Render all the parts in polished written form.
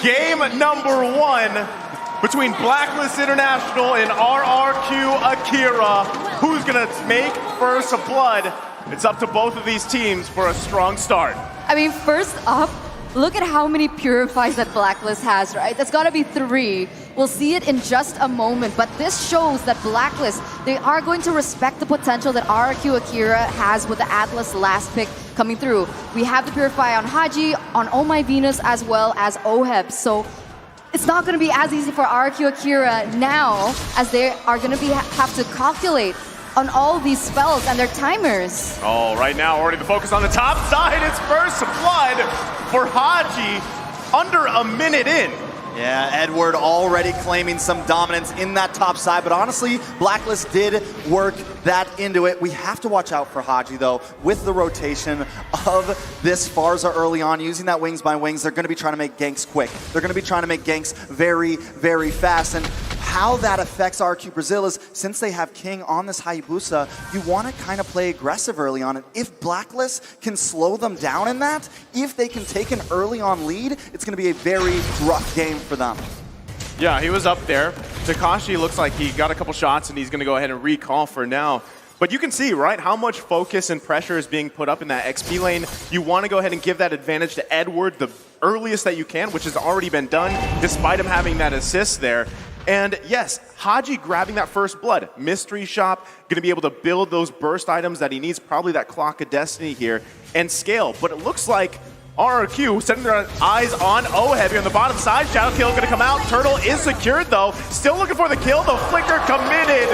Game number 1 between Blacklist International and RRQ AKIRA. Who's gonna make first blood? It's up to both of these teams for a strong start. I mean, first up, look at how many purifies that Blacklist has, right? That's gotta be 3. We'll see it in just a moment, but this shows that Blacklist, they are going to respect the potential that RRQ AKIRA has with the Atlas last pick coming through. We have the Purify on Haji, on Oh My Venus, as well as Oheb. So it's not going to be as easy for RRQ AKIRA now, as they are going to have to calculate on all these spells and their timers. Oh, right now, already the focus on the top side. It's first blood for Haji, under a minute in. Yeah, Edward already claiming some dominance in that top side, but honestly, Blacklist did work that into it. We have to watch out for Haji, though, with the rotation of this Pharsa early on, using that wings by wings. They're going to be trying to make ganks quick. They're going to be trying to make ganks very, very fast, and how that affects RQ Brazil is, since they have King on this Hayabusa, you want to kind of play aggressive early on. And if Blacklist can slow them down in that, if they can take an early on lead, it's going to be a very rough game for them. Yeah, he was up there. Takashi looks like he got a couple shots and he's going to go ahead and recall for now. But you can see, right, how much focus and pressure is being put up in that XP lane. You want to go ahead and give that advantage to Edward the earliest that you can, which has already been done, despite him having that assist there. And yes, Haji grabbing that first blood. Mystery Shop, going to be able to build those burst items that he needs, probably that Clock of Destiny here, and scale. But it looks like RRQ setting their eyes on Oheb here on the bottom side. Shadow Kill going to come out. Turtle is secured though. Still looking for the kill. The Flicker committed.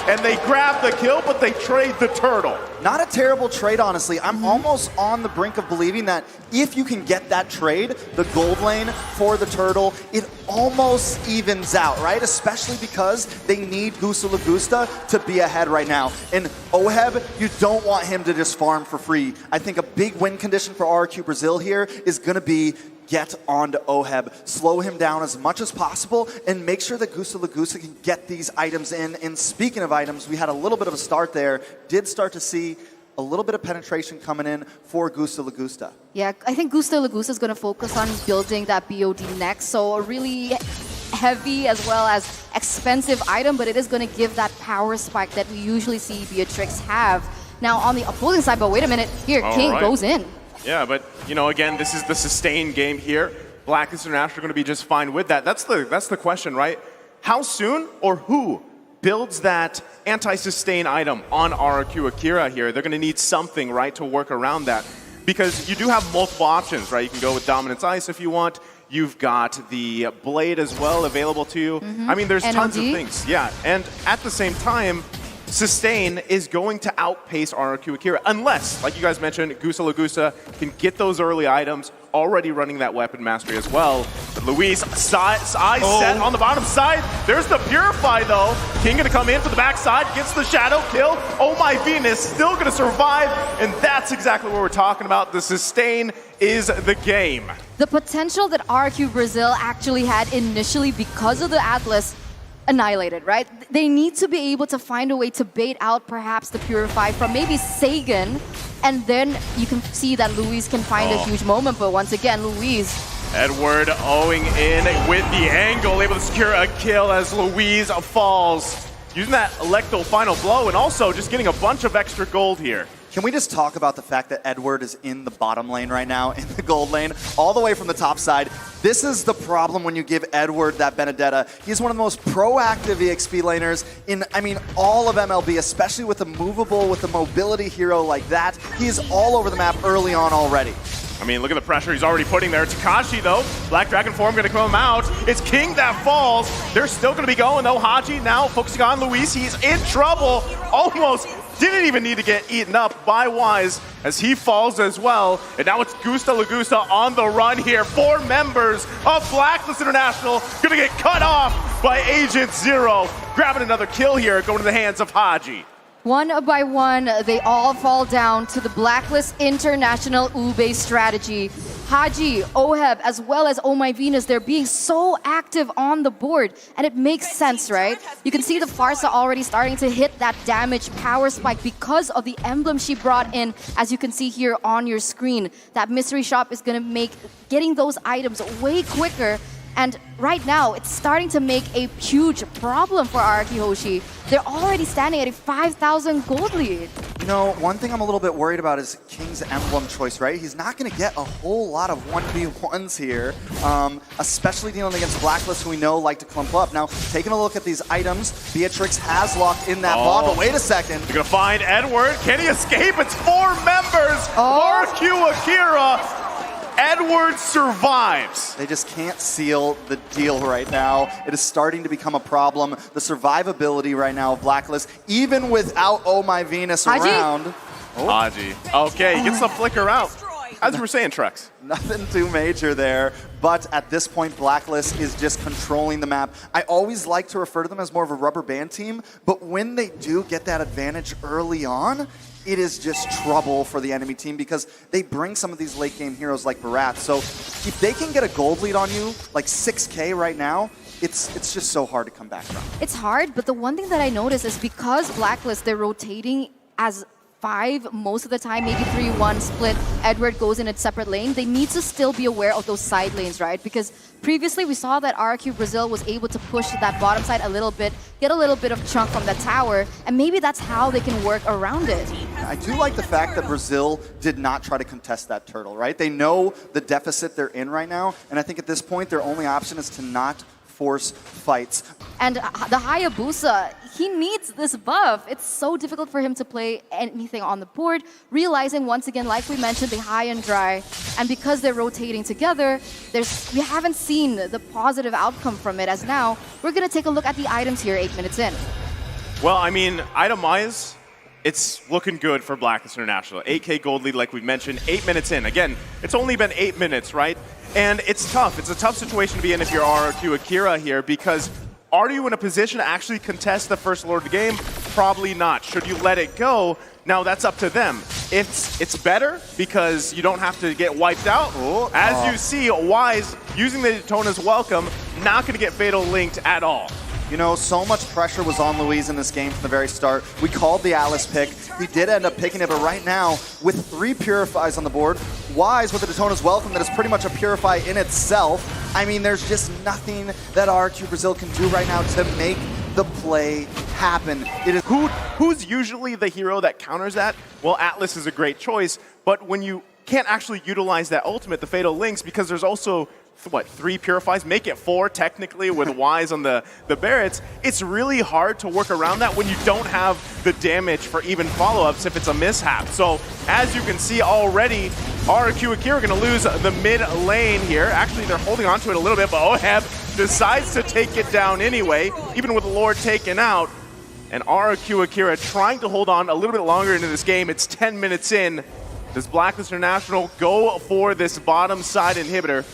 And they grab the kill, but they trade the Turtle. Not a terrible trade, honestly. I'm almost on the brink of believing that if you can get that trade, the gold lane for the Turtle, it almost evens out, right? Especially because they need Gusta Lagusta to be ahead right now. And Oheb, you don't want him to just farm for free. I think a big win condition for RRQ Brazil here is going to be get onto Oheb, slow him down as much as possible, and make sure that Gusta Lagusta can get these items in. And speaking of items, we had a little bit of a start there. Did start to see a little bit of penetration coming in for Gusta Lagusta. Yeah, I think Gusta Lagusta is going to focus on building that BOD next. So a really heavy as well as expensive item, but it is going to give that power spike that we usually see Beatrix have. Now on the opposing side, but wait a minute, here, King goes in. Yeah, but, you know, again, this is the sustained game here. Blacklist International are going to be just fine with that. That's the question, right? How soon or who builds that anti-sustain item on RRQ AKIRA here? They're going to need something, right, to work around that. Because you do have multiple options, right? You can go with Dominance Ice if you want. You've got the Blade as well available to you. I mean, there's tons of things. Yeah, and at the same time, Sustain is going to outpace RRQ AKIRA unless, like you guys mentioned, Gusta Lagusta can get those early items, already running that weapon mastery as well. But Luis, eyes set on the bottom side. There's the Purify though. King gonna come in for the backside, gets the Shadow Kill. Oh My Venus still gonna survive, and that's exactly what we're talking about. The Sustain is the game. The potential that RRQ Brazil actually had initially because of the Atlas annihilated, right? They need to be able to find a way to bait out perhaps the Purify from maybe Sagan, and then you can see that Luis can find a huge moment, but once again, Luis. Edward owing in with the angle, able to secure a kill as Luis falls. Using that Electro final blow and also just getting a bunch of extra gold here. Can we just talk about the fact that Edward is in the bottom lane right now, in the gold lane, all the way from the top side? This is the problem when you give Edward that Benedetta. He's one of the most proactive EXP laners in, I mean, all of MLB, especially with a movable, with a mobility hero like that. He's all over the map early on already. I mean, look at the pressure he's already putting there. Takashi, though, Black Dragon form going to come out. It's King that falls. They're still going to be going, though. Haji now focusing on Luis. He's in trouble. Almost didn't even need to get eaten up by Wise as he falls as well. And now it's Gusta Lagusta on the run here. 4 members of Blacklist International going to get cut off by Agent Zero. Grabbing another kill here, going to the hands of Haji. One by one, they all fall down to the Blacklist International Ube strategy. Haji, Oheb, as well as Oh My Venus, they're being so active on the board, and it makes sense, right? You can see the Farsa already starting to hit that damage power spike because of the emblem she brought in, as you can see here on your screen. That mystery shop is gonna make getting those items way quicker. And right now, it's starting to make a huge problem for RRQ Hoshi. They're already standing at a 5,000 gold lead. You know, one thing I'm a little bit worried about is King's emblem choice, right? He's not going to get a whole lot of 1v1s here, especially dealing against Blacklist, who we know like to clump up. Now, taking a look at these items, Beatrix has locked in that bot, but wait a second. You're going to find Edward. Can he escape? It's 4 members. RRQ AKIRA. Edward survives. They just can't seal the deal right now. It is starting to become a problem. The survivability right now of Blacklist, even without Oh My Venus around. Haji. Okay, he gets the flicker out. As you were saying, Trex. Nothing too major there, but at this point, Blacklist is just controlling the map. I always like to refer to them as more of a rubber band team, but when they do get that advantage early on, it is just trouble for the enemy team because they bring some of these late game heroes like Barat. So if they can get a gold lead on you, like 6K right now, it's just so hard to come back from. It's hard, but the one thing that I notice is because Blacklist, they're rotating as 5 most of the time, maybe 3-1 split. Edward goes in a separate lane. They need to still be aware of those side lanes, right? Because previously we saw that RRQ Brazil was able to push that bottom side a little bit, get a little bit of chunk from that tower, and maybe that's how they can work around it. I do like the fact that Brazil did not try to contest that turtle, right? They know the deficit they're in right now, and I think at this point their only option is to not force fights. And the Hayabusa, he needs this buff. It's so difficult for him to play anything on the board, realizing once again, like we mentioned, the high and dry. And because they're rotating together, we haven't seen the positive outcome from it as now. We're going to take a look at the items here 8 minutes in. Well, I mean, item-wise, it's looking good for Blacklist International. 8K gold lead, like we mentioned, 8 minutes in. Again, it's only been 8 minutes, right? And it's tough. It's a tough situation to be in if you're RRQ AKIRA here, because are you in a position to actually contest the first Lord of the game? Probably not. Should you let it go? Now, that's up to them. It's better because you don't have to get wiped out. As you see, Wise using the Daytona's welcome, not going to get fatal linked at all. You know, so much pressure was on Luis in this game from the very start. We called the Alice pick. He did end up picking it, but right now, with 3 Purifies on the board, Wise with the Daytona's welcome that is pretty much a Purify in itself. I mean, there's just nothing that RRQ Brazil can do right now to make the play happen. It is Who's usually the hero that counters that? Well, Atlas is a great choice, but when you can't actually utilize that ultimate, the Fatal Links, because there's also what, 3 Purifies, make it 4 technically with Wise on the Barretts, it's really hard to work around that when you don't have the damage for even follow-ups if it's a mishap. So as you can see already, RRQ AKIRA are going to lose the mid lane here. Actually, they're holding on to it a little bit, but Oheb decides to take it down anyway, even with the Lord taken out. And RRQ AKIRA trying to hold on a little bit longer into this game. It's 10 minutes in. Does Blacklist International go for this bottom side inhibitor?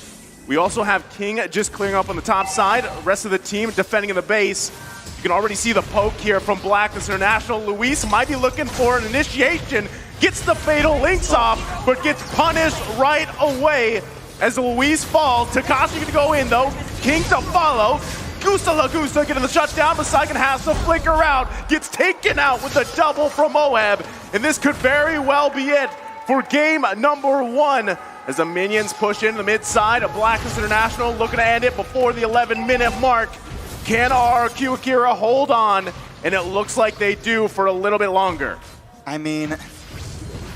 We also have King just clearing up on the top side. The rest of the team defending in the base. You can already see the poke here from Blacklist International. Luis might be looking for an initiation. Gets the Fatal Links off, but gets punished right away as Luis falls. Takashi going to go in though. King to follow. Gusta Lagusta getting the shutdown. Masaikan has to flicker out. Gets taken out with a double from Moab. And this could very well be it for game number 1. As the minions push in the mid side of Blacklist International, looking to end it before the 11-minute mark. Can RRQ AKIRA hold on? And it looks like they do for a little bit longer. I mean,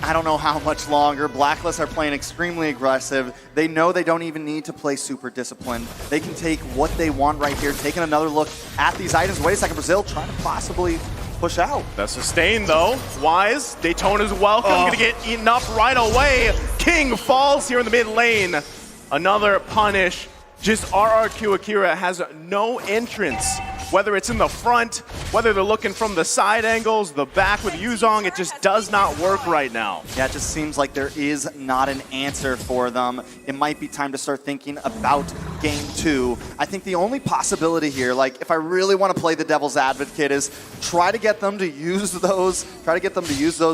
I don't know how much longer. Blacklist are playing extremely aggressive. They know they don't even need to play super disciplined. They can take what they want right here, taking another look at these items. Wait a second, Brazil trying to possibly push out. The sustain though, Wise, Daytona's welcome, gonna get eaten up right away. King falls here in the mid lane. Another punish. Just RRQ AKIRA has no entrance whether it's in the front, whether they're looking from the side angles, the back with Yuzong, it just does not work right now. Yeah, it just seems like there is not an answer for them. It might be time to start thinking about game 2. I think the only possibility here, like if I really want to play the devil's advocate, is try to get them to use those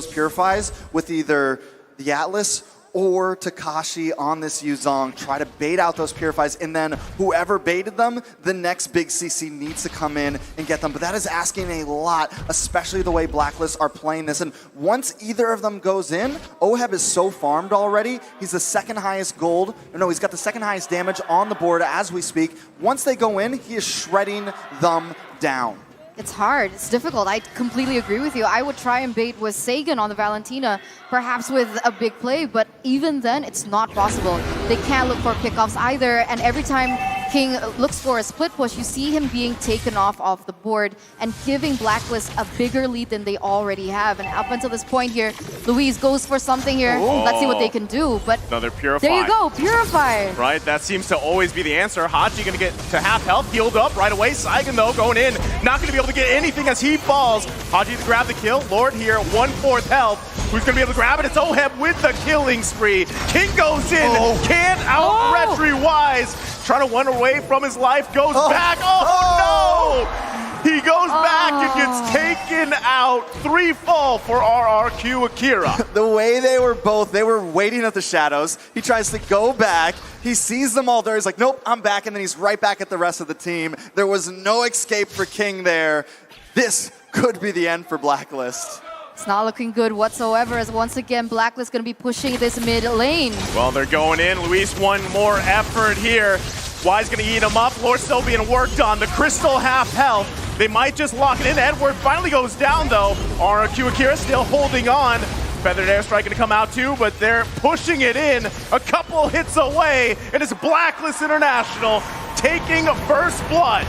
purifies with either the Atlas or Takashi on this Yuzong, try to bait out those purifies, and then whoever baited them, the next big CC needs to come in and get them. But that is asking a lot, especially the way Blacklist are playing this. And once either of them goes in, Oheb is so farmed already. He's the second highest gold. No, he's got the second highest damage on the board as we speak. Once they go in, he is shredding them down. It's hard. It's difficult. I completely agree with you. I would try and bait with Sagan on the Valentina, perhaps with a big play, but even then, it's not possible. They can't look for pickoffs either, and every time King looks for a split push, you see him being taken off the board and giving Blacklist a bigger lead than they already have. And up until this point here, Luis goes for something here. Oh. Let's see what they can do. But another Purify. there you go, Purify. Right, that seems to always be the answer. Haji gonna get to half health, healed up right away. Saigon though going in, not gonna be able to get anything as he falls. Haji to grab the kill. Lord here, 1/4 health. Who's gonna be able to grab it? It's Oheb with the killing spree. King goes in, can't out-retry Wise. Trying to run away from his life, goes back. Oh no! He goes back and gets taken out. 3 fall for RRQ AKIRA. The way they were waiting at the shadows. He tries to go back. He sees them all there. He's like, nope, I'm back. And then he's right back at the rest of the team. There was no escape for King there. This could be the end for Blacklist. It's not looking good whatsoever, as once again, Blacklist going to be pushing this mid lane. Well, they're going in. Luis, one more effort here. Wise going to eat him up. Lord still being worked on. The Crystal half health. They might just lock it in. Edward finally goes down, though. RRQ AKIRA still holding on. Feathered Airstrike going to come out, too, but they're pushing it in. A couple hits away, and it's Blacklist International taking first blood.